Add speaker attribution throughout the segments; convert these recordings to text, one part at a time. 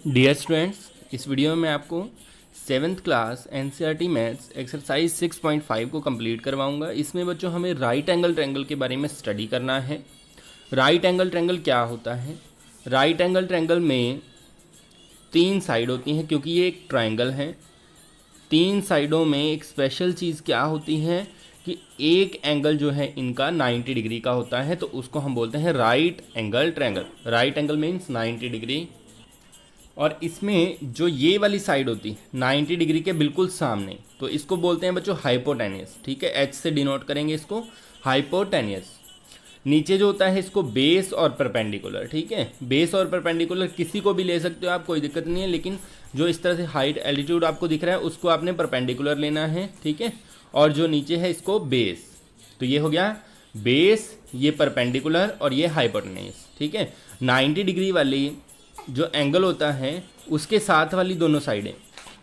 Speaker 1: Dear students, इस video में आपको seventh class NCERT maths exercise 6.5 को कंप्लीट करवाऊंगा। इसमें बच्चों हमें राइट एंगल ट्रायंगल के बारे में स्टडी करना है। राइट एंगल ट्रायंगल क्या होता है? राइट एंगल ट्रायंगल में तीन साइड होती हैं, क्योंकि ये एक ट्रायंगल है। तीन साइडों में एक स्पेशल चीज़ क्या होती है कि एक एंगल जो है इनका 90 डिग्री का होता है, तो उसको हम बोलते हैं right angle triangle. Right angle means 90 degree. और इसमें जो ये वाली साइड होती है 90 डिग्री के बिल्कुल सामने, तो इसको बोलते हैं बच्चों हाइपोटेनियस। ठीक है, एच से डिनोट करेंगे इसको, हाइपोटेनियस। नीचे जो होता है इसको बेस और परपेंडिकुलर। ठीक है, बेस और परपेंडिकुलर किसी को भी ले सकते हो आप, कोई दिक्कत नहीं है, लेकिन जो इस तरह से हाइट एल्टीट्यूड आपको दिख रहा है उसको आपने परपेंडिकुलर लेना है। ठीक है, और जो नीचे है इसको बेस। तो ये हो गया बेस, ये परपेंडिकुलर और ये हाइपोटेनियस। ठीक है, 90 डिग्री वाली जो एंगल होता है उसके साथ वाली दोनों साइडें,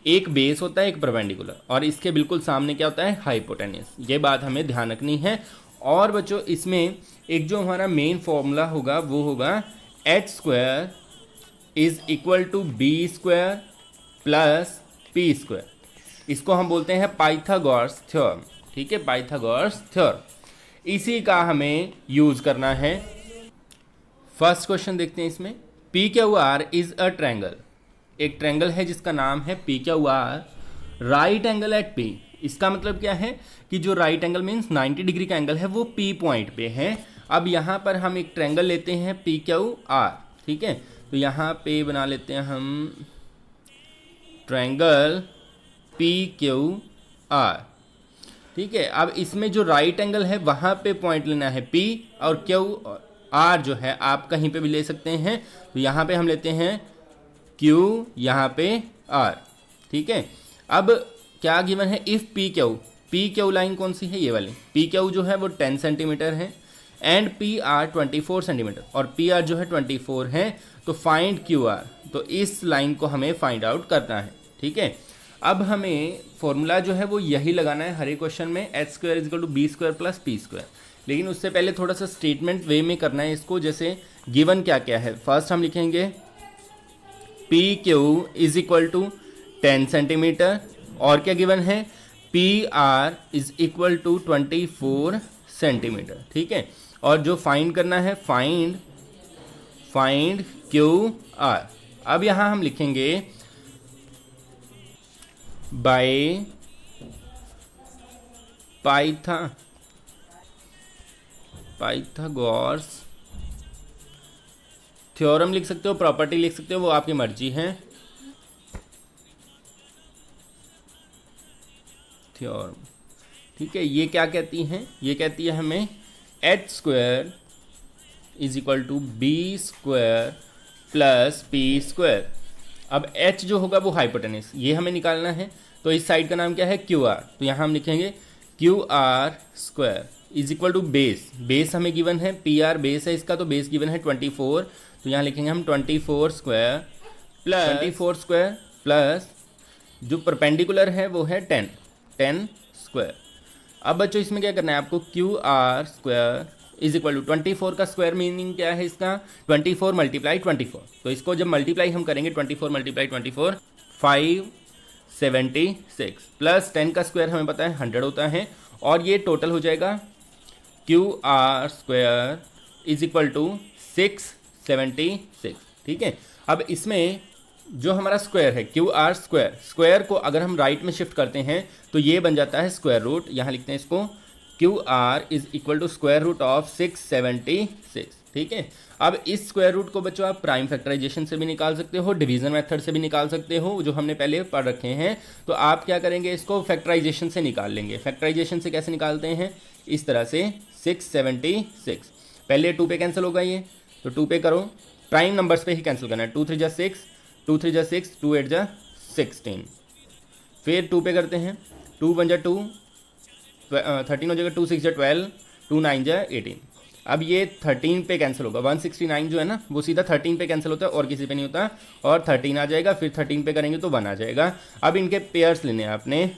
Speaker 1: एक बेस होता है एक परपेंडिकुलर, और इसके बिल्कुल सामने क्या होता है हाइपोटेनियस। ये बात हमें ध्यान रखनी है। और बच्चों इसमें एक जो हमारा मेन फॉर्मूला होगा वो होगा H square is equal to B square plus P square. इसको हम बोलते हैं पाइथागोरस थ्योरम। ठीक है, पाइथागोरस थ्योरम, इसी का हमें यूज करना है। फर्स्ट क्वेश्चन देखते हैं इसमें। P Q R is a triangle. एक ट्रैंगल है जिसका नाम है P Q R, right angle at P. इसका मतलब क्या है कि जो राइट एंगल मीन्स 90 डिग्री का एंगल है वो पी पॉइंट पे है। अब यहाँ पर हम एक ट्रैंगल लेते हैं पी क्यू आर। ठीक है, तो यहाँ पे बना लेते हैं हम ट्रैंगल पी क्यू आर। ठीक है, अब इसमें जो राइट एंगल है वहाँ पे पॉइंट लेना है पी, और क्यू आर जो है आप कहीं पे भी ले सकते हैं। तो यहाँ पे हम लेते हैं Q, यहाँ पे R। ठीक है, अब क्या गिवन है, इफ़ पी क्यू लाइन कौन सी है, ये वाली। पी क्यू जो है वो 10 सेंटीमीटर है एंड पी आर 24 सेंटीमीटर, और पी आर जो है 24 है। तो फाइंड क्यू आर, तो इस लाइन को हमें फाइंड आउट करना है। ठीक है, अब हमें फॉर्मूला जो है वो यही लगाना है हर एक क्वेश्चन में, H square is equal to B square plus P square. लेकिन उससे पहले थोड़ा सा स्टेटमेंट वे में करना है इसको। जैसे गिवन क्या क्या है, फर्स्ट हम लिखेंगे P Q is equal to 10 centimetre, और क्या गिवन है, P R is equal to 24 centimetre. ठीक है, और जो फाइंड करना है फाइंड क्यू आर। अब यहां हम लिखेंगे बाय पाइथागोरस थ्योरम लिख सकते हो, प्रॉपर्टी लिख सकते हो, वो आपकी मर्जी है। थ्योरम, ठीक है, ये क्या कहती हैं, ये कहती है हमें H square is equal to B square plus P square. अब एच जो होगा वो हाइपोटेनिस, ये हमें निकालना है। तो इस साइड का नाम क्या है, क्यू आर। तो यहाँ हम लिखेंगे Q R square is equal to base. Base हमें गिवन है, पी आर बेस है इसका, तो बेस गिवन है 24। तो यहाँ लिखेंगे हम 24 स्क्वायर प्लस जो परपेंडिकुलर है वो है 10 स्क्वायर। अब बच्चों इसमें क्या करना है आपको, Q R square is equal to 24 का स्क्वायर मीनिंग क्या है इसका, 24 मल्टीप्लाई 24। तो इसको जब मल्टीप्लाई हम करेंगे 24 मल्टीप्लाई 24 576 प्लस 10 का स्क्वायर हमें पता है 100 होता है, और ये टोटल हो जाएगा Q R square is equal to 676। ठीक है, अब इसमें जो हमारा स्क्वायर है क्यू आर स्क्वायर को अगर हम राइट में शिफ्ट करते हैं तो ये बन जाता है स्क्वायर रूट। यहाँ लिखते हैं इसको Q R is equal to square root of 676। ठीक है, अब इस स्क्वायर रूट को बच्चों आप प्राइम फैक्टराइजेशन से भी निकाल सकते हो, डिवीजन मेथड से भी निकाल सकते हो, जो हमने पहले पढ़ रखे हैं। तो आप क्या करेंगे, इसको फैक्टराइजेशन से निकाल लेंगे। फैक्टराइजेशन से कैसे निकालते हैं, इस तरह से 676, पहले 2 पे कैंसिल होगा ये, तो 2 पे करो, प्राइम नंबर्स पे ही कैंसिल करना है। 2 3 जा 6, 2 3 जा 6, 2 8 जा 16। फिर 2 पे करते हैं, 2 1 जा 2, 13 हो जाएगा, 2 6 जा 12, 2 9 जा 18। अब ये 13 पे कैंसिल होगा, 169 जो है ना वो सीधा 13 पे कैंसिल होता है और किसी पे नहीं होता, और 13 आ जाएगा। फिर 13 पे करेंगे तो 1 आ जाएगा। अब इनके पेयर्स लेने हैं आपने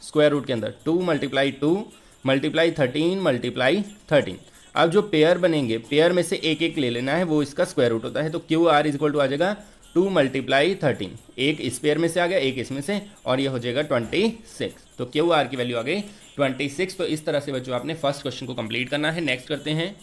Speaker 1: स्क्वायर रूट के अंदर, 2 मल्टीप्लाई 2 मल्टीप्लाई 13 मल्टीप्लाई 13। अब जो पेयर बनेंगे, पेयर में से एक एक ले लेना है, वो इसका स्क्वायर रूट होता है। तो Q R is equal to आ जाएगा 2 मल्टीप्लाई 13, एक इस पेयर में से आ गया, एक इसमें से, और ये हो जाएगा 26। तो क्यू आर की वैल्यू आ गई 26। तो इस तरह से बच्चों आपने फर्स्ट क्वेश्चन को कंप्लीट करना है। नेक्स्ट करते हैं,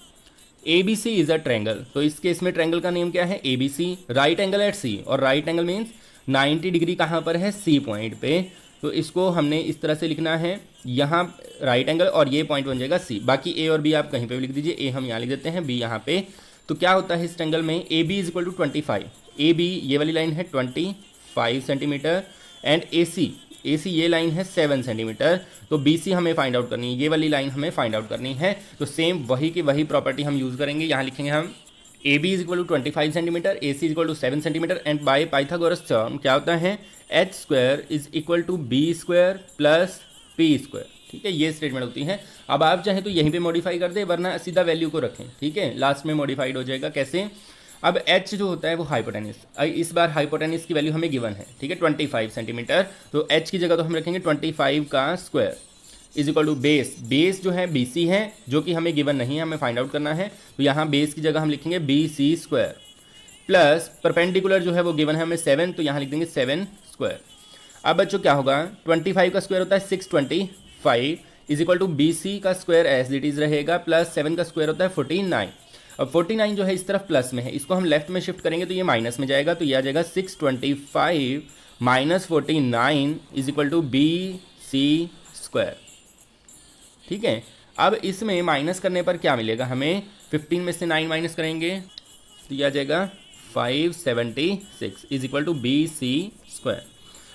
Speaker 1: A B C is a triangle. तो इस केस में ट्रैंगल का नेम क्या है, A B C, right angle at C, और राइट एंगल मीन्स 90 डिग्री कहाँ पर है, सी पॉइंट पे। तो इसको हमने इस तरह से लिखना है, यहाँ राइट एंगल और ये पॉइंट बन जाएगा सी। बाकी ए और बी आप कहीं पे भी लिख दीजिए, ए हम यहाँ लिख देते हैं, बी यहाँ पे। तो क्या होता है इस ट्रैंगल में, A B is equal to 25, A B ये वाली लाइन है 25 सेंटीमीटर, एंड ए सी ये लाइन है 7 सेंटीमीटर। तो बी सी हमें फाइंड आउट करनी है, ये वाली लाइन हमें फाइंड आउट करनी है। तो सेम वही की वही प्रॉपर्टी हम यूज़ करेंगे। यहाँ लिखेंगे हम A B is equal to 25 centimetre, A C is equal to 7 centimetre, and by Pythagoras theorem क्या होता है, H square is equal to B square plus P square. ठीक है, ये स्टेटमेंट होती है। अब आप चाहें तो यहीं पे मॉडिफाई कर दे, वरना सीधा वैल्यू को रखें। ठीक है, लास्ट में मॉडिफाइड हो जाएगा। कैसे, अब h जो होता है वो हाइपोटेनिस, इस बार हाइपोटेनिस की वैल्यू हमें गिवन है। ठीक है, 25 सेंटीमीटर। तो h की जगह तो हम रखेंगे 25 का square is equal to base, base जो है BC है, जो कि हमें गिवन नहीं है, हमें फाइंड आउट करना है। तो यहाँ बेस की जगह हम लिखेंगे BC स्क्वायर, प्लस परपेंडिकुलर जो है वो गिवन है हमें 7, तो यहाँ लिख देंगे 7 स्क्वायर। अब बच्चों क्या होगा, 25 का स्क्वायर होता है 625 इज इक्वल टू BC का स्क्वायर एज इट इज रहेगा, प्लस 7 का स्क्वायर होता है 49। अब 49 जो है इस तरफ प्लस में है, इसको हम लेफ्ट में शिफ्ट करेंगे तो ये माइनस में जाएगा। तो ये आ जाएगा 625 minus 49 is equal to BC square. ठीक है, अब इसमें माइनस करने पर क्या मिलेगा हमें, 15 में से 9 माइनस करेंगे तो ये आ जाएगा 576 is equal to BC square.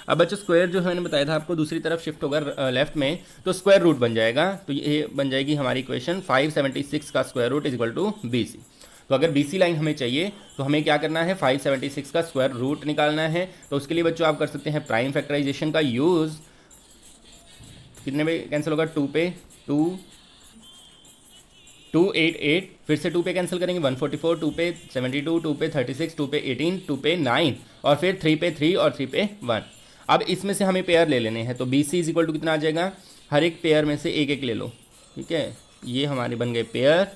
Speaker 1: अब बच्चों स्क्वायर जो है मैंने बताया था आपको दूसरी तरफ शिफ्ट होगा लेफ्ट में, तो स्क्वायर रूट बन जाएगा। तो ये बन जाएगी हमारी इक्वेशन 576 का square root is equal to BC। तो अगर BC लाइन हमें चाहिए तो हमें क्या करना है, 576 का स्क्वायर रूट निकालना है। तो उसके लिए बच्चों आप कर सकते हैं प्राइम फैक्टराइजेशन का यूज़। कितने पे कैंसिल होगा, 2 पे 288, फिर से 2 पे कैंसिल करेंगे 144, 2 पे 72, 2 पे 36, 2 पे 18, 2 पे 9, और फिर 3 पे 3 और 3 पे 1। अब इसमें से हमें पेयर ले लेने हैं। तो BC इज इक्वल टू कितना आ जाएगा, हर एक पेयर में से एक एक ले लो। ठीक है, ये हमारे बन गए पेयर,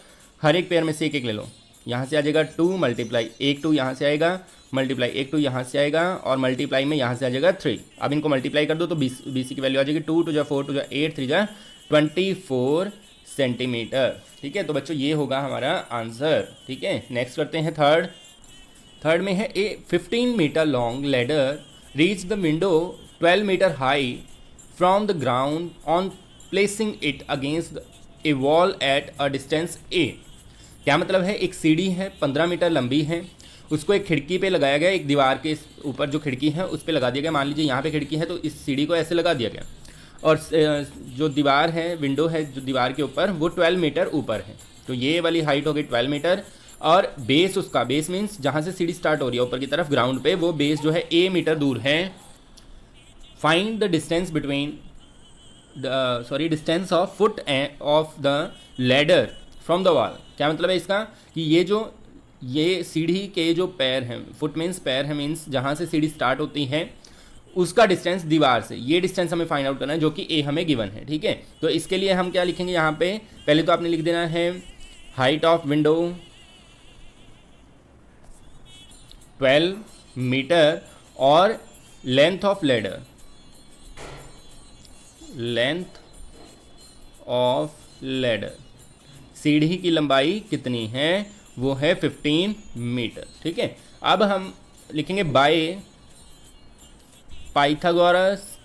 Speaker 1: हर एक पेयर में से एक एक ले लो। यहाँ से आ जाएगा 2 मल्टीप्लाई 1 2 यहाँ से आएगा, मल्टीप्लाई 1 2 यहाँ से आएगा, और मल्टीप्लाई में यहाँ से आ जाएगा 3। अब इनको मल्टीप्लाई कर दो तो BC की वैल्यू आ जाएगी 2 2 जा 4 2 जा 8 3 जा 24 सेंटीमीटर। ठीक है, तो बच्चों ये होगा हमारा आंसर। ठीक है, नेक्स्ट करते हैं थर्ड में है, a 15 metre long ladder reach the window 12 metre high from the ground on placing it against a wall at a distance A। क्या मतलब है, एक सीढ़ी है 15 मीटर लंबी है, उसको एक खिड़की पे लगाया गया, एक दीवार के ऊपर जो खिड़की है उस पर लगा दिया गया। मान लीजिए यहाँ पे खिड़की है तो इस सीढ़ी को ऐसे लगा दिया गया, और जो दीवार है, विंडो है जो दीवार के ऊपर, वो 12 मीटर ऊपर है। तो ये वाली हाइट हो गई 12 मीटर, और बेस उसका, बेस मीन्स जहाँ से सीढ़ी स्टार्ट हो रही है ऊपर की तरफ ग्राउंड पे, वो बेस जो है A मीटर दूर है। Find the distance between distance of foot of the ladder from the wall. क्या मतलब है इसका, कि ये सीढ़ी के जो पैर हैं, फुट मीन्स पैर है, मीन्स जहाँ से सीढ़ी स्टार्ट होती है उसका डिस्टेंस दीवार से, ये डिस्टेंस हमें फाइंड आउट करना है, जो कि A हमें गिवन है। ठीक है, तो इसके लिए हम क्या लिखेंगे, यहाँ पे पहले तो आपने लिख देना है हाइट ऑफ विंडो 12 मीटर और लेंथ ऑफ लेडर, सीढ़ी की लंबाई कितनी है, वो है 15 मीटर। ठीक है, अब हम लिखेंगे by Pythagoras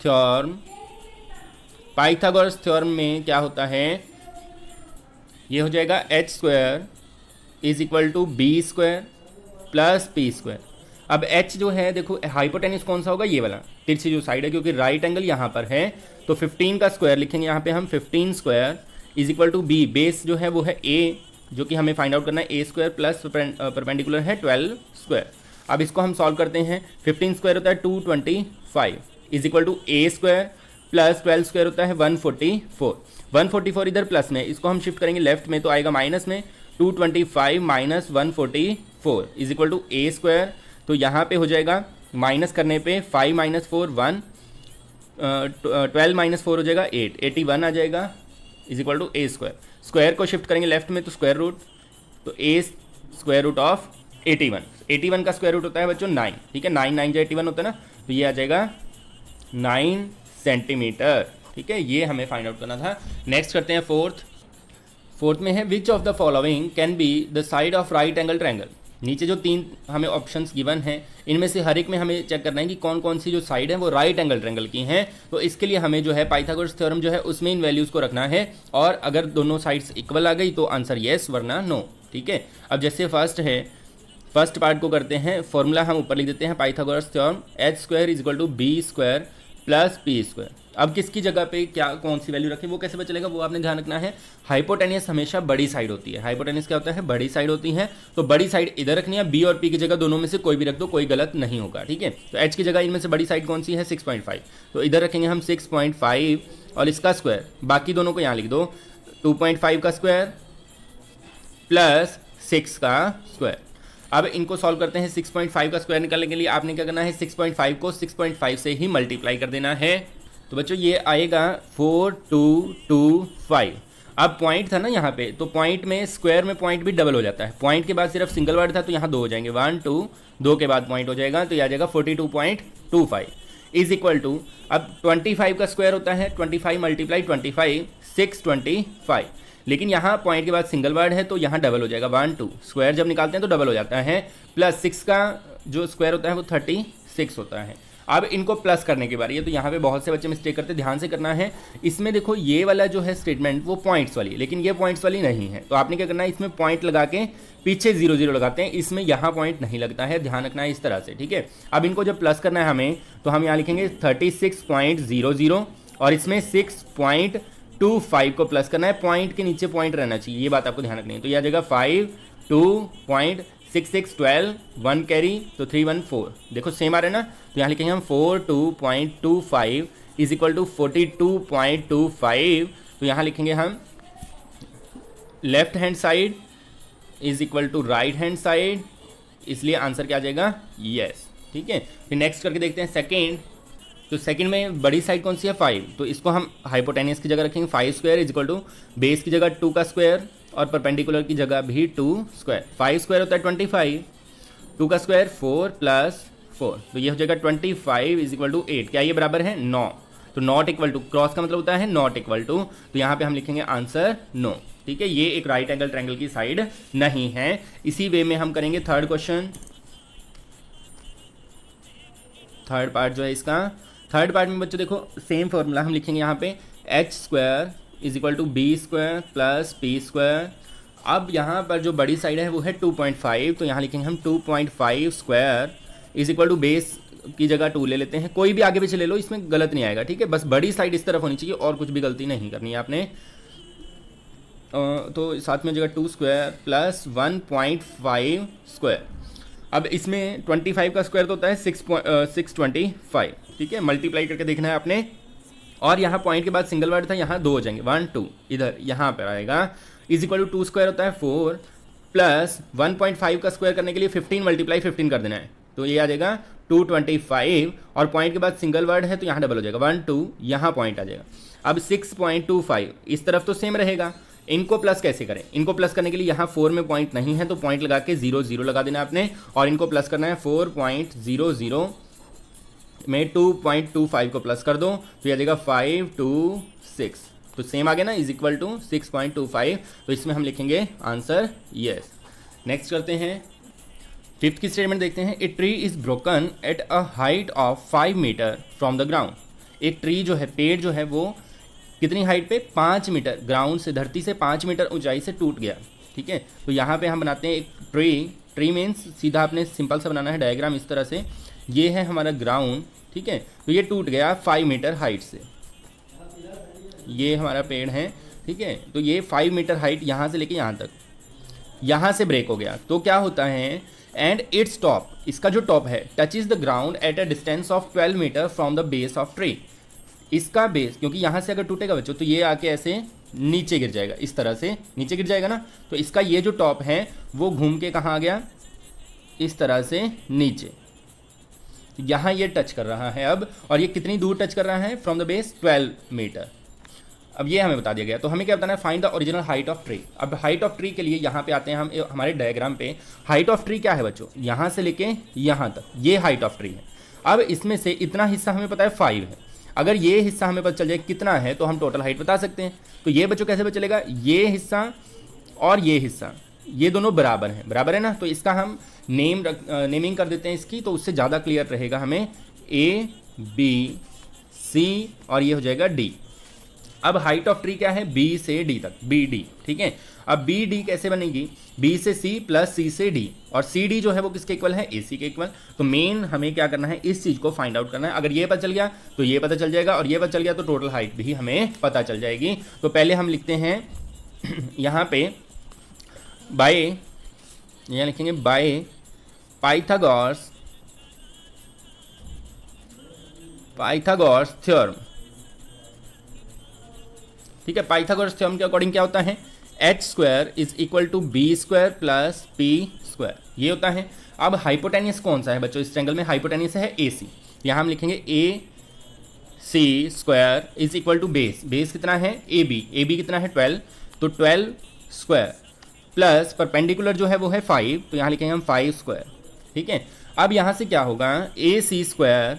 Speaker 1: theorem. Pythagoras theorem में क्या होता है, ये हो जाएगा h square is equal to B square plus P square. अब h जो है, देखो हाइपोटेनिस कौन सा होगा, ये वाला तिरछी जो साइड है, क्योंकि राइट एंगल यहाँ पर है। तो 15 का स्क्वायर लिखेंगे यहाँ पे हम, 15 square is equal to B, base जो है वो है A, जो कि हमें फाइंड आउट करना है, A स्क्वायर प्लस परपेंडिकुलर है 12 स्क्वायर। अब इसको हम सॉल्व करते हैं। 15 स्क्वायर होता है 225 is equal to A square plus 12 square होता है 144। 144 इधर प्लस में, इसको हम शिफ्ट करेंगे लेफ्ट में तो आएगा माइनस में, 225 minus 144 is equal to A square. तो यहाँ पे हो जाएगा माइनस करने पे 5 माइनस 4 1, 12 माइनस 4 हो जाएगा 8, 81 आ जाएगा is equal to A square. Square को शिफ्ट करेंगे लेफ्ट में तो स्क्वायर रूट, तो a स्क्वायर रूट ऑफ 81, 81 का स्क्वायर रूट होता है बच्चों 9, ठीक है, 9 9 जो 81 होता है ना, तो ये आ जाएगा 9 सेंटीमीटर, ठीक है, ये हमें फाइंड आउट करना था। नेक्स्ट करते हैं फोर्थ में है which of the following can be the side of right angle triangle. नीचे जो 3 हमें ऑप्शंस गिवन हैं इनमें से हर एक में हमें चेक करना है कि कौन कौन सी जो साइड है वो राइट एंगल ट्रायंगल की हैं। तो इसके लिए हमें जो है पाइथागोरस थ्योरम जो है उसमें इन वैल्यूज़ को रखना है, और अगर दोनों साइड्स इक्वल आ गई तो आंसर येस वरना नो, ठीक है। अब जैसे फर्स्ट पार्ट को करते हैं, फॉर्मूला हम ऊपर लिख देते हैं Pythagoras theorem H square is equal to B square plus P square. अब किसकी जगह पे क्या कौन सी वैल्यू रखें वो कैसे पता चलेगा, वो आपने ध्यान रखना है। हाइपोटेनियस हमेशा बड़ी साइड होती है, हाइपोटेनियस क्या होता है, बड़ी साइड होती है, तो बड़ी साइड इधर रखनी है, बी और पी की जगह दोनों में से कोई भी रख दो, कोई गलत नहीं होगा, ठीक है। तो एच की जगह इनमें से बड़ी साइड कौन सी है 6.5, तो इधर रखेंगे हम 6.5 और इसका स्क्वायर, बाकी दोनों को यहाँ लिख दो 2.5 का स्क्वायर प्लस 6 का स्क्वायर। अब इनको सॉल्व करते हैं, 6.5 का स्क्वायर निकालने के लिए आपने क्या करना है, 6.5 को 6.5 से ही मल्टीप्लाई कर देना है। तो बच्चों ये आएगा 4225। अब पॉइंट था ना यहाँ पे, तो पॉइंट में स्क्वायर में पॉइंट भी डबल हो जाता है, पॉइंट के बाद सिर्फ सिंगल वर्ड था तो यहाँ 2 हो जाएंगे, 1 2 2 के बाद पॉइंट हो जाएगा, तो यह आ जाएगा 42.25 इज इक्वल टू, अब 25 का स्क्वायर होता है 25 मल्टीप्लाई 25 625, लेकिन यहाँ पॉइंट के बाद सिंगल वर्ड है तो यहाँ डबल हो जाएगा 1 2, स्क्वायर जब निकालते हैं तो डबल हो जाता है, प्लस 6 का जो स्क्वायर होता है वो 36 होता है। अब इनको प्लस करने की बारी है, तो यहाँ पे बहुत से बच्चे मिस्टेक करते हैं, ध्यान से करना है। इसमें देखो ये वाला जो है स्टेटमेंट वो पॉइंट्स वाली, लेकिन ये पॉइंट्स वाली नहीं है, तो आपने क्या करना है, इसमें पॉइंट लगा के पीछे 0 0 लगाते हैं, इसमें यहाँ पॉइंट नहीं लगता है, ध्यान रखना है इस तरह से, ठीक है। अब इनको जब प्लस करना है हमें, तो हम यहाँ लिखेंगे 36.00 और इसमें 6.25 को प्लस करना है, पॉइंट के नीचे पॉइंट रहना चाहिए, ये बात आपको ध्यान रखनी है। तो यह आ जाएगा 5 2.6612 1 कैरी, तो 314, देखो सेम आ रहा है ना, तो यहाँ लिखेंगे हम 42.25 इज इक्वल टू 42.25, तो यहाँ लिखेंगे हम left hand side is equal to right hand side, इसलिए आंसर क्या आ जाएगा यस, ठीक है। फिर नेक्स्ट करके देखते हैं सेकेंड, तो सेकंड में बड़ी साइड कौन सी है 5, तो इसको हम हाइपोटेनियस की जगह रखेंगे 5 square is equal to base की जगह 2 का स्क्वायर और परपेंडिकुलर की जगह भी 2 स्क्वायर, 5 स्क्वायर होता है 25, 2 का स्क्वायर 4 प्लस 4, तो ये हो जाएगा 25 इज इक्वल टू 8, क्या ये बराबर है 9, तो नॉट इक्वल टू, क्रॉस का मतलब होता है नॉट इक्वल टू, तो यहाँ पे हम लिखेंगे आंसर नो, ठीक है, ये एक राइट एंगल ट्रायंगल की साइड नहीं है। इसी वे में हम करेंगे थर्ड क्वेश्चन, थर्ड पार्ट जो है इसका, थर्ड पार्ट में बच्चों देखो सेम फॉर्मूला हम लिखेंगे यहाँ पे H square is equal to B square plus P square. अब यहाँ पर जो बड़ी साइड है वो है 2.5, तो यहाँ लिखेंगे हम 2.5 square is equal to base की जगह 2 ले लेते हैं, कोई भी आगे पीछे ले लो, इसमें गलत नहीं आएगा, ठीक है, बस बड़ी साइड इस तरफ होनी चाहिए और कुछ भी गलती नहीं करनी है आपने। तो साथ में जगह 2 स्क्वायर प्लस 1.5 स्क्वायर, अब इसमें 25 का स्क्वायर तो होता है 625, ठीक है, मल्टीप्लाई करके देखना है आपने, और यहाँ पॉइंट के बाद सिंगल वर्ड था, यहाँ 2 हो जाएंगे 1 2, इधर यहाँ पर आएगा इज इक्वल टू 2 स्क्वायर होता है 4 प्लस 1.5 का स्क्वायर करने के लिए 15 मल्टीप्लाई 15 कर देना है, तो ये आ जाएगा 225, और पॉइंट के बाद सिंगल वर्ड है तो यहाँ डबल हो जाएगा 1 2, यहाँ पॉइंट आ जाएगा। अब 6.25 इस तरफ तो सेम रहेगा, इनको प्लस कैसे करें, इनको प्लस करने के लिए यहाँ 4 में पॉइंट नहीं है तो पॉइंट लगा के 0 0 लगा देना आपने, और इनको प्लस करना है 4.00 में 2.25 को प्लस कर दो, तो यह आ जाएगा 5 2 6, तो सेम आ गया ना, इज इक्वल टू 6.25, तो इसमें हम लिखेंगे आंसर यस। नेक्स्ट करते हैं फिफ्थ की स्टेटमेंट देखते हैं, a tree is broken at a height of 5 metre from the ground. एक ट्री जो है, पेड़ जो है वो कितनी हाइट पे 5 मीटर, ग्राउंड से धरती से 5 मीटर ऊंचाई से टूट गया, ठीक है। तो यहाँ पे हम बनाते हैं एक ट्री मीन्स सीधा आपने सिंपल सा बनाना है डायग्राम इस तरह से, ये है हमारा ग्राउंड, ठीक है, तो ये टूट गया 5 मीटर हाइट से, ये हमारा पेड़ है, ठीक है, तो ये 5 मीटर हाइट यहाँ से लेके यहाँ तक, यहाँ से ब्रेक हो गया, तो क्या होता है, एंड इट्स टॉप, इसका जो टॉप है touch is the ground at a distance of 12 metre from the base of tree. इसका बेस, क्योंकि यहाँ से अगर टूटेगा बच्चों तो ये आके ऐसे नीचे गिर जाएगा, इस तरह से नीचे गिर जाएगा ना, तो इसका ये जो टॉप है वो घूम के कहाँ आ गया, इस तरह से नीचे, यहाँ ये टच कर रहा है अब, और ये कितनी दूर टच कर रहा है फ्रॉम द बेस 12 मीटर। अब ये हमें बता दिया गया, तो हमें क्या बताना है, find the original height of tree. अब हाइट ऑफ ट्री के लिए यहाँ पे आते हैं हम हमारे डायग्राम पे। हाइट ऑफ ट्री क्या है बच्चों, यहाँ से लेके यहाँ तक ये हाइट ऑफ ट्री है। अब इसमें से इतना हिस्सा हमें पता है 5 है, अगर ये हिस्सा हमें पता चल जाए कितना है तो हम टोटल हाइट बता सकते हैं। तो ये बच्चों कैसे पता चलेगा, ये हिस्सा और ये हिस्सा ये दोनों बराबर हैं, बराबर है ना, तो इसका हम नेमिंग कर देते हैं इसकी, तो उससे ज़्यादा क्लियर रहेगा हमें। A B C और ये हो जाएगा D। अब हाइट ऑफ ट्री क्या है, B से D तक, BD, ठीक है। अब BD कैसे बनेगी, B से C प्लस C से D, और CD जो है वो किसके इक्वल है, AC के इक्वल। तो मेन हमें क्या करना है, इस चीज़ को फाइंड आउट करना है। अगर ये पता चल गया तो ये पता चल जाएगा, और ये पता चल गया तो टोटल हाइट भी हमें पता चल जाएगी। तो पहले हम लिखते हैं यहाँ पे बाय, यहाँ लिखेंगे बाय पाइथागोरस थ्योरम, ठीक है। पाइथागोरस थ्योरम के अकॉर्डिंग क्या होता है, h square is equal to B square plus P square, ये होता है। अब हाइपोटेनियस कौन सा है बच्चों, इस ट्रायंगल में हाइपोटेनियस है AC। यहाँ हम लिखेंगे AC square is equal to base, base कितना है AB कितना है 12, तो 12 स्क्वायर प्लस परपेंडिकुलर जो है वो है 5, तो यहाँ लिखेंगे हम 5 स्क्वायर, ठीक है। अब यहाँ से क्या होगा, AC square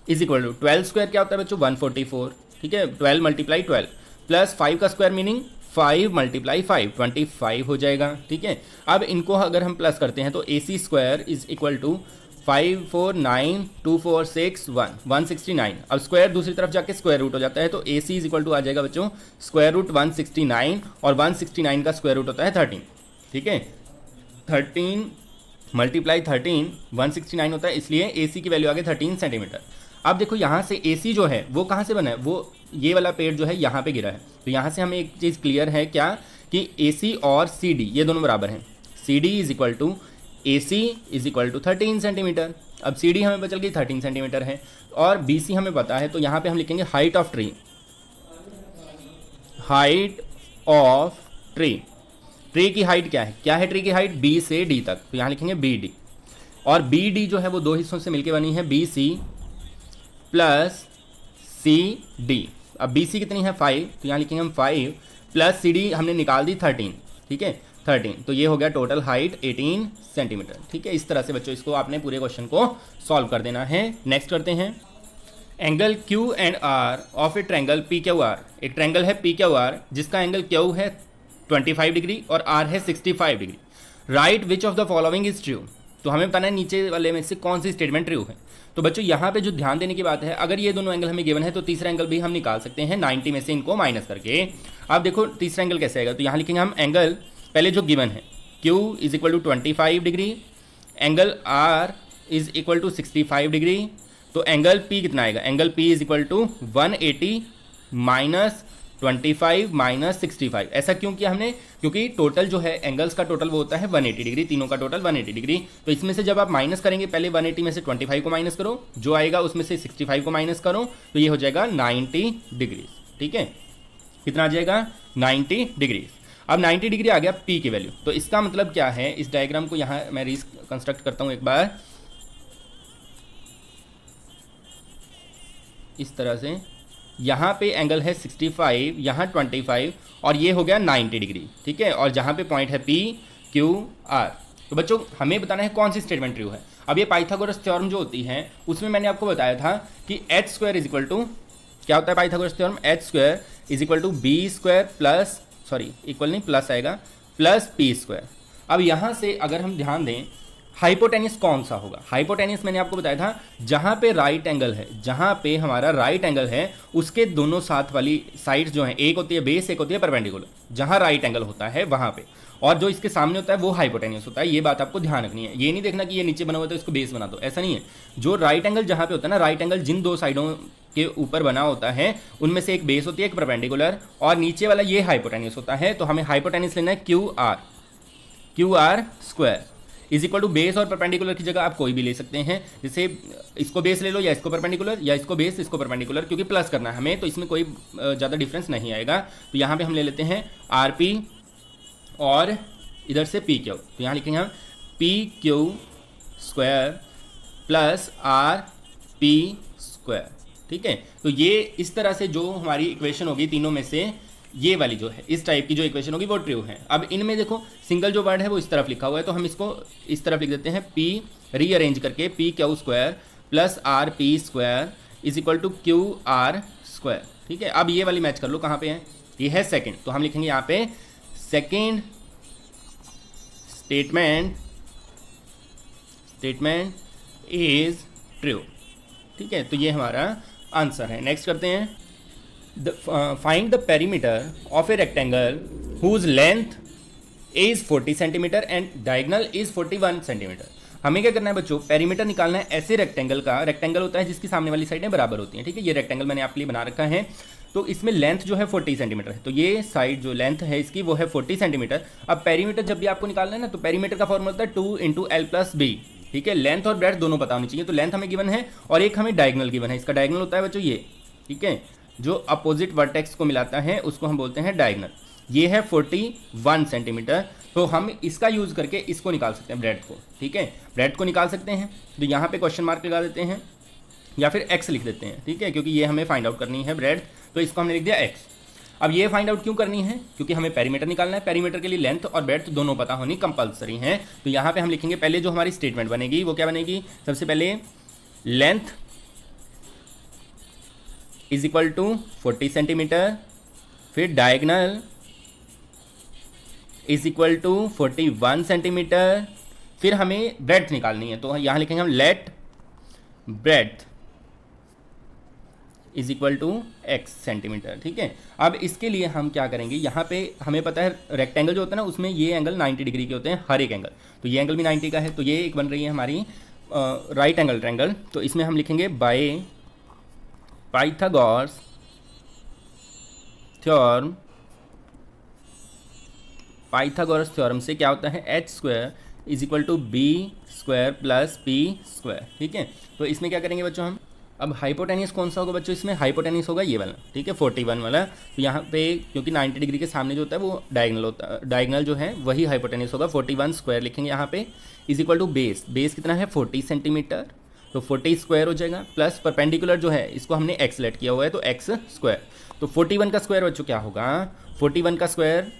Speaker 1: is equal to 12 square क्या होता है बच्चों 144, ठीक है। 12 मल्टीप्लाई 12 प्लस 5 का स्क्वायर मीनिंग 5 मल्टीप्लाई 5 25 हो जाएगा, ठीक है। अब इनको अगर हम प्लस करते हैं तो AC square is equal to 5492461 169। अब स्क्वायर दूसरी तरफ जाके स्क्वायर रूट हो जाता है, तो AC इज इक्वल टू आ जाएगा बच्चों स्क्वायर रूट 169, और 169 का स्क्वायर रूट होता है 13, ठीक है। 13 मल्टीप्लाई 13 169 होता है, इसलिए AC की वैल्यू आ गई 13 सेंटीमीटर। अब देखो यहाँ से AC जो है वो कहाँ से बना है, वो ये वाला पेड़ जो है यहाँ पे गिरा है, तो यहाँ से हमें एक चीज़ क्लियर है क्या, कि AC और CD ये दोनों बराबर हैं। CD is equal to AC is equal to 13 centimetre. अब CD हमें पता चल गई 13 सेंटीमीटर है, और BC हमें पता है, तो यहाँ पे हम लिखेंगे height of tree, height of tree. Tree की हाइट क्या है ट्री की हाइट, B से D तक, तो यहाँ लिखेंगे BD, और BD जो है वो दो हिस्सों से मिलकर बनी है, BC प्लस CD। अब BC कितनी है 5, तो यहाँ लिखेंगे हम 5 प्लस CD हमने निकाल दी 13, ठीक है 13, तो ये हो गया टोटल हाइट 18 सेंटीमीटर, ठीक है। इस तरह से बच्चों इसको आपने पूरे क्वेश्चन को सॉल्व कर देना है। नेक्स्ट करते हैं, angle Q and R of A triangle PQR। एक ट्रायंगल है PQR जिसका एंगल Q है 25 डिग्री और R है 65 degree. Right which of the following is true. तो हमें बताना है नीचे वाले में से कौन सी स्टेटमेंट ट्रू है। तो बच्चों यहाँ पे जो ध्यान देने की बात है, अगर ये दोनों एंगल हमें गिवन है तो तीसरा एंगल भी हम निकाल सकते हैं 90 में से इनको माइनस करके। अब देखो तीसरा एंगल कैसे आएगा, तो यहाँ लिखेंगे हम एंगल पहले जो गिवन है Q is equal to 25 degree, angle R is equal to 65 degree, तो एंगल P कितना आएगा, angle P is equal to 180 minus 25 minus 65। ऐसा क्यों किया हमने, क्योंकि टोटल जो है एंगल्स का टोटल वो होता है 180 डिग्री, तीनों का टोटल 180 डिग्री। तो इसमें से जब आप माइनस करेंगे, पहले 180 में से 25 को माइनस करो, जो आएगा उसमें से 65 को माइनस करो, तो ये हो जाएगा 90 डिग्री, ठीक है। कितना आ जाएगा 90 डिग्री। अब 90 डिग्री आ गया P की वैल्यू, तो इसका मतलब क्या है, इस डायग्राम को यहाँ मैं रिकंस्ट्रक्ट करता हूँ एक बार इस तरह से। यहाँ पे एंगल है 65, यहाँ 25, और ये हो गया 90 डिग्री, ठीक है। और जहाँ पे पॉइंट है P Q R। तो बच्चों हमें बताना है कौन सी स्टेटमेंट ट्रू है। अब ये पाइथागोरस थ्योरम जो होती है उसमें मैंने आपको बताया था कि h square is equal to क्या होता है, Pythagoras theorem h square is equal to B square plus, sorry equal नहीं प्लस आएगा, प्लस P स्क्वायर। अब यहाँ से अगर हम ध्यान दें, हाइपोटेनियस कौन सा होगा, हाइपोटेनियस मैंने आपको बताया था जहाँ पे राइट एंगल है, जहाँ पे हमारा राइट एंगल है उसके दोनों साथ वाली साइड्स जो हैं, एक होती है बेस, एक होती है परपेंडिकुलर, जहाँ राइट एंगल होता है वहाँ पे, और जो इसके सामने होता है वो हाइपोटेनियस होता है। ये बात आपको ध्यान रखनी है, ये नहीं देखना कि ये नीचे बना हुआ था इसको बेस बना दो, ऐसा नहीं है। जो राइट एंगल जहाँ पे होता है ना, राइट एंगल जिन दो साइडों के ऊपर बना होता है उनमें से एक बेस होती है, एक परपेंडिकुलर, और नीचे वाला ये हाइपोटेनियस होता है। तो हमें हाइपोटेनियस लेना है Q R square is equal to base और परपेंडिकुलर की जगह आप कोई भी ले सकते हैं, जैसे इसको बेस ले लो या इसको परपेंडिकुलर, या इसको बेस इसको परपेंडिकुलर, क्योंकि प्लस करना है हमें तो इसमें कोई ज़्यादा डिफरेंस नहीं आएगा। तो यहाँ पे हम ले लेते हैं RP और इधर से PQ, तो यहाँ लिखेंगे हम PQ square plus RP square, ठीक है। तो ये इस तरह से जो हमारी इक्वेशन होगी तीनों में से ये वाली जो है इस टाइप की जो इक्वेशन होगी वो ट्रू है। अब इनमें देखो सिंगल जो वर्ड है वो इस तरफ लिखा हुआ है, तो हम इसको इस तरफ लिख देते हैं पी रीअरेंज करके P Q square plus R P square is equal to Q R square, ठीक है। अब ये वाली मैच कर लो, कहाँ पे है, ये है सेकेंड, तो हम लिखेंगे यहाँ पे सेकेंड स्टेटमेंट इज ट्रू, ठीक है। तो ये हमारा आंसर है। नेक्स्ट करते हैं find the perimeter of a rectangle whose length is 40 centimetre and diagonal is 41 centimetre. हमें क्या करना है बच्चों, पेरीमीटर निकालना है ऐसे रेक्टेंगल का। रेक्टेंगल होता है जिसकी सामने वाली साइडें बराबर होती हैं, ठीक है। ये रेक्टेंगल मैंने आपके लिए बना रखा है, तो इसमें लेंथ जो है 40 सेंटीमीटर है, तो ये साइड जो लेंथ है इसकी वो है 40 सेंटीमीटर। अब पेरीमीटर जब भी आपको निकालना है ना, तो पेरीमीटर का फॉर्मूला होता है 2 इंटू एल प्लस बी, ठीक है। लेंथ और ब्रेड्थ दोनों पता होनी चाहिए, तो लेंथ हमें गिवन है और एक हमें डायगनल गिवन है। इसका डायगनल होता है बच्चों ये, ठीक है, जो अपोजिट वर्टेक्स को मिलाता है उसको हम बोलते हैं डायगनल। ये है 41 सेंटीमीटर, तो हम इसका यूज़ करके इसको निकाल सकते हैं ब्रेड्थ को, ठीक है। ब्रेड्थ को निकाल सकते हैं, तो यहाँ पे क्वेश्चन मार्क लगा देते हैं या फिर एक्स लिख देते हैं, ठीक है, क्योंकि ये हमें फाइंड आउट करनी है ब्रेड्थ, तो इसको हमने लिख दिया एक्स। अब ये फाइंड आउट क्यों करनी है, क्योंकि हमें पेरीमीटर निकालना है। पेरीमीटर के लिए लेंथ और ब्रेड्थ दोनों पता होनी कंपलसरी है। तो यहाँ पे हम लिखेंगे पहले जो हमारी स्टेटमेंट बनेगी वो क्या बनेगी, सबसे पहले length is equal to 40 centimetre, फिर diagonal is equal to 41 centimetre, फिर हमें ब्रेड्थ निकालनी है, तो यहाँ लिखेंगे हम let breadth is equal to X centimetre, ठीक है। अब इसके लिए हम क्या करेंगे, यहाँ पे हमें पता है रेक्टेंगल जो होता है ना उसमें ये एंगल 90 डिग्री के होते हैं हर एक एंगल, तो ये एंगल भी 90 का है, तो ये एक बन रही है हमारी राइट एंगल ट्रायंगल। तो इसमें हम लिखेंगे by Pythagoras theorem, Pythagoras theorem से क्या होता है H square is equal to B square plus P square, ठीक है। तो इसमें क्या करेंगे बच्चों हम, अब हाइपोटेनियस कौन सा होगा बच्चों, इसमें हाइपोटेनियस होगा ये वाला, ठीक है, 41 वाला। तो यहाँ पे क्योंकि 90 डिग्री के सामने जो होता है वो डायगनल होता है, डायगनल जो है वही हाइपोटेनियस होगा। 41 स्क्वायर लिखेंगे यहाँ पे is equal to base, base कितना है 40 सेंटीमीटर, तो 40 स्क्वायर हो जाएगा, प्लस परपेंडिकुलर जो है इसको हमने एक्स लेट किया हुआ है तो एक्स स्क्वायर। तो 41 का स्क्वायर बच्चों क्या होगा, 41 का स्क्वायर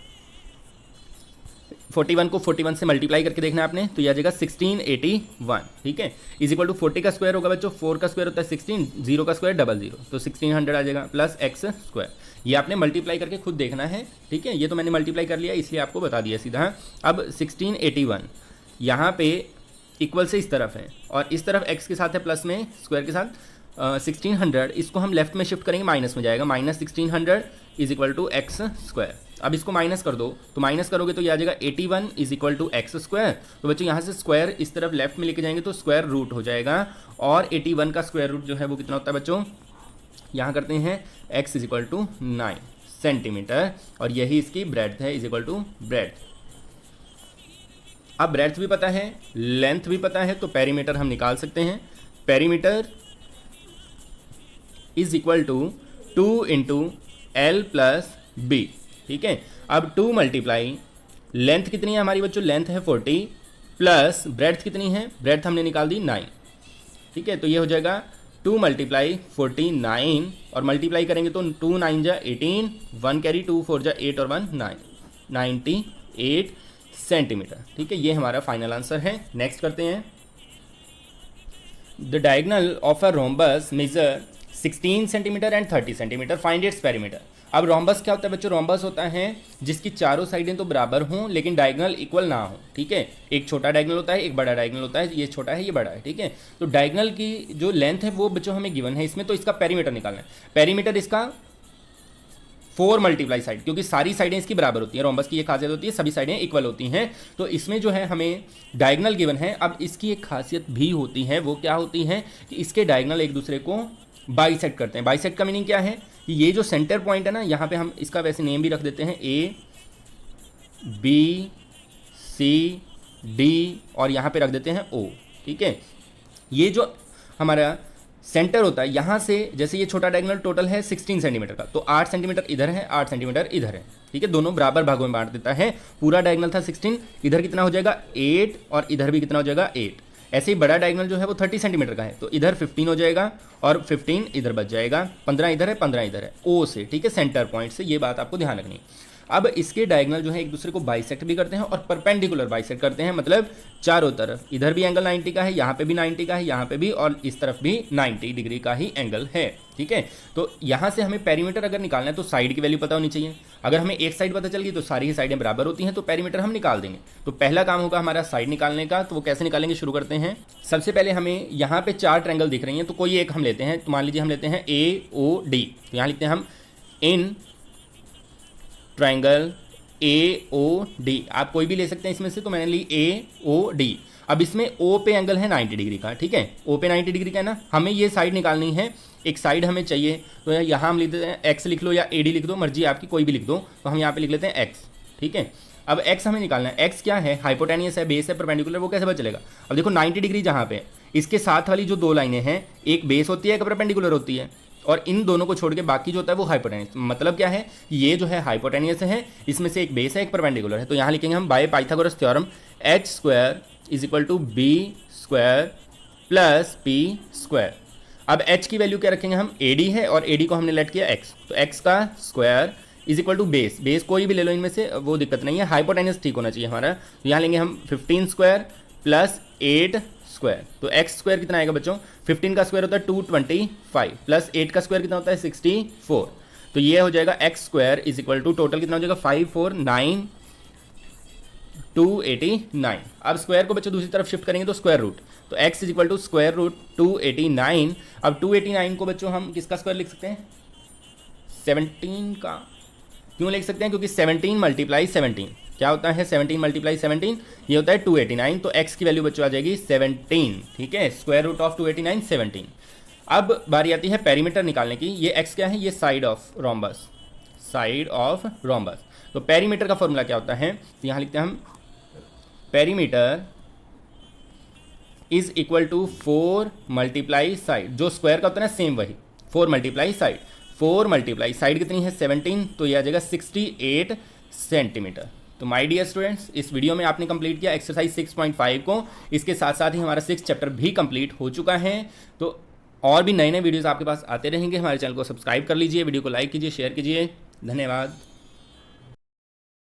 Speaker 1: 41 को 41 से मल्टीप्लाई करके देखना है आपने, तो यह आ जाएगा 1681, ठीक है, इज इक्वल टू 40 का स्क्वायर होगा बच्चों, 4 का स्क्वायर होता है 16, 0 का स्क्वायर 00, तो 1600 आ जाएगा प्लस एक्स स्क्वायर। ये आपने मल्टीप्लाई करके खुद देखना है, ठीक है, ये तो मैंने मल्टीप्लाई कर लिया इसलिए आपको बता दिया सीधा। अब 1681 यहाँ पे इक्वल से इस तरफ है और इस तरफ एक्स के साथ है प्लस में स्क्वायर के साथ 1600, इसको हम लेफ्ट में शिफ्ट करेंगे माइनस में जाएगा, minus 1600 is equal to X square. अब इसको माइनस कर दो, तो माइनस करोगे तो ये आ जाएगा 81 is equal to X square. तो बच्चों यहाँ से स्क्वायर इस तरफ लेफ्ट में लेके जाएंगे तो स्क्वायर रूट हो जाएगा, और 81 का स्क्वायर रूट जो है वो कितना होता है बच्चों, यहाँ करते हैं X is equal to 9 centimetre, और यही इसकी ब्रेड्थ है इज इक्वल टू ब्रेड्थ। अब ब्रेड्थ भी पता है, लेंथ भी पता है, तो पेरीमीटर हम निकाल सकते हैं। Perimeter is equal to 2 into L plus B, ठीक है। अब 2 मल्टीप्लाई लेंथ कितनी है हमारी बच्चों, लेंथ है 40 प्लस ब्रेड्थ कितनी है, ब्रेड्थ हमने निकाल दी 9, ठीक है। तो ये हो जाएगा 2 मल्टीप्लाई 49 और मल्टीप्लाई करेंगे तो 2 9 जा 18, 1 कैरी 2 4 जा 8 और 1 9, 98 सेंटीमीटर, ठीक है। ये हमारा फाइनल आंसर है। नेक्स्ट करते हैं, the diagonal of a rhombus measure 16 centimetre and 30 centimetre, find its perimeter. अब रोम्बस क्या होता है बच्चों, रोम्बस होता है जिसकी चारों साइडें तो बराबर हों लेकिन डायगोनल इक्वल ना हो, ठीक है। एक छोटा डायगोनल होता है, एक बड़ा डायगोनल होता है, ये छोटा है ये बड़ा है, ठीक है। तो डायगोनल की जो लेंथ है वो बच्चों हमें गिवन है इसमें, तो इसका पेरीमीटर निकालना है। पेरीमीटर इसका 4 मल्टीप्लाई साइड, क्योंकि सारी साइडें इसकी बराबर होती हैं, रोम्बस की ये खासियत होती है सभी साइडें इक्वल होती हैं। तो इसमें जो है हमें डायगोनल गिवन है। अब इसकी एक खासियत भी होती है, वो क्या होती है कि इसके डायगोनल एक दूसरे को बाइसेक्ट करते हैं। बाइसेक्ट का मीनिंग क्या है कि ये जो सेंटर पॉइंट है ना, यहाँ पे हम इसका वैसे नेम भी रख देते हैं ए बी सी डी और यहाँ पे रख देते हैं ओ, ठीक है। ये जो हमारा सेंटर होता है यहाँ से, जैसे ये छोटा डायगोनल टोटल है 16 सेंटीमीटर का, तो 8 सेंटीमीटर इधर है 8 सेंटीमीटर इधर है, ठीक है, दोनों बराबर भागों में बांट देता है। पूरा डायगोनल था 16, इधर कितना हो जाएगा 8 और इधर भी कितना हो जाएगा 8। ऐसे ही बड़ा डायगोनल जो है वो 30 सेंटीमीटर का है, तो इधर 15 हो जाएगा और 15 इधर बच जाएगा, 15 इधर है, 15 इधर है, ओ से, ठीक है, सेंटर पॉइंट से, ये बात आपको ध्यान रखनी है। अब इसके डायगोनल जो है एक दूसरे को बाइसेक्ट भी करते हैं और परपेंडिकुलर बाइसेक्ट करते हैं, मतलब चारों तरफ, इधर भी एंगल 90 का है, यहाँ पे भी 90 का है, यहाँ पे भी, और इस तरफ भी 90 डिग्री का ही एंगल है, ठीक है। तो यहाँ से हमें पेरीमीटर अगर निकालना है तो साइड की वैल्यू पता होनी चाहिए। अगर हमें एक साइड पता चल गई तो सारी ही साइडें बराबर होती हैं, तो पेरीमीटर हम निकाल देंगे। तो पहला काम होगा हमारा साइड निकालने का, तो वो कैसे निकालेंगे, शुरू करते हैं। सबसे पहले हमें यहाँ पे 4 ट्रायंगल दिख रही हैं, तो कोई एक हम लेते हैं, तो मान लीजिए हम लेते हैं AOD, तो यहाँ लिखते हैं हम इन ट्रायंगल AOD, आप कोई भी ले सकते हैं इसमें से, तो मैंने ली AOD। अब इसमें O पे एंगल है 90 डिग्री का, ठीक है, O पे 90 डिग्री का है ना, हमें ये साइड निकालनी है, एक साइड हमें चाहिए, तो यहाँ हम लिख देते हैं X लिख लो या AD लिख दो, मर्जी आपकी, कोई भी लिख दो, तो हम यहाँ पे लिख लेते हैं X, ठीक है। अब X हमें निकालना है, X क्या है, हाइपोटेनियस है, बेस है, परपेंडिकुलर, वो कैसे पता चलेगा। अब देखो 90 डिग्री जहाँ पे इसके साथ वाली जो 2 लाइनें हैं, एक बेस होती है, एक परपेंडिकुलर होती है, और इन दोनों को छोड़ के बाकी जो होता है वो हाइपोटेनियस, मतलब क्या है, ये जो है हाइपोटेनियस है, इसमें से एक बेस है, एक परपेंडिकुलर है, तो यहाँ लिखेंगे हम bye Pythagoras theorem h² = b² + p²। अब h की वैल्यू क्या रखेंगे हम, AD है और AD को हमने लेट किया x, तो x का स्क्वायर = बेस, बेस कोई भी ले लो इनमें से, वो दिक्कत नहीं है, हाइपोटेनियस ठीक होना चाहिए हमारा। तो यहाँ लेंगे हम 15² + 8², तो x² कितना आएगा बच्चों, 15 का स्क्वायर होता है 225 प्लस 8 का स्क्वायर कितना होता है 64, तो ये हो जाएगा x² = टोटल कितना हो जाएगा 549,289। अब स्क्वायर को बच्चों दूसरी तरफ शिफ्ट करेंगे तो स्क्वायर रूट, तो x = √289। अब 289 को बच्चों हम किसका स्क्वायर लिख सकते हैं, 17 का। क्यों लिख सकते हैं, क्योंकि 17 × 17 क्या होता है, 17 × 17 ये होता है 289, तो x की वैल्यू बच्चों आ जाएगी 17, ठीक है, √289 17। अब बारी आती है पेरीमीटर निकालने की, ये x क्या है, ये side of rhombus, side of rhombus. तो पेरीमीटर का फॉर्मूला क्या होता है, तो यहाँ लिखते हैं हम पेरीमीटर = 4 × साइड, जो स्क्वायर का होता है ना सेम वही, 4 × साइड, 4 × साइड कितनी है 17, तो ये आ जाएगा 68 सेंटीमीटर। तो माय डियर स्टूडेंट्स, इस वीडियो में आपने कंप्लीट किया एक्सरसाइज 6.5 को, इसके साथ साथ ही हमारा 6 चैप्टर भी कंप्लीट हो चुका है। तो और भी नए नए वीडियोस आपके पास आते रहेंगे, हमारे चैनल को सब्सक्राइब कर लीजिए, वीडियो को लाइक कीजिए, शेयर कीजिए, धन्यवाद।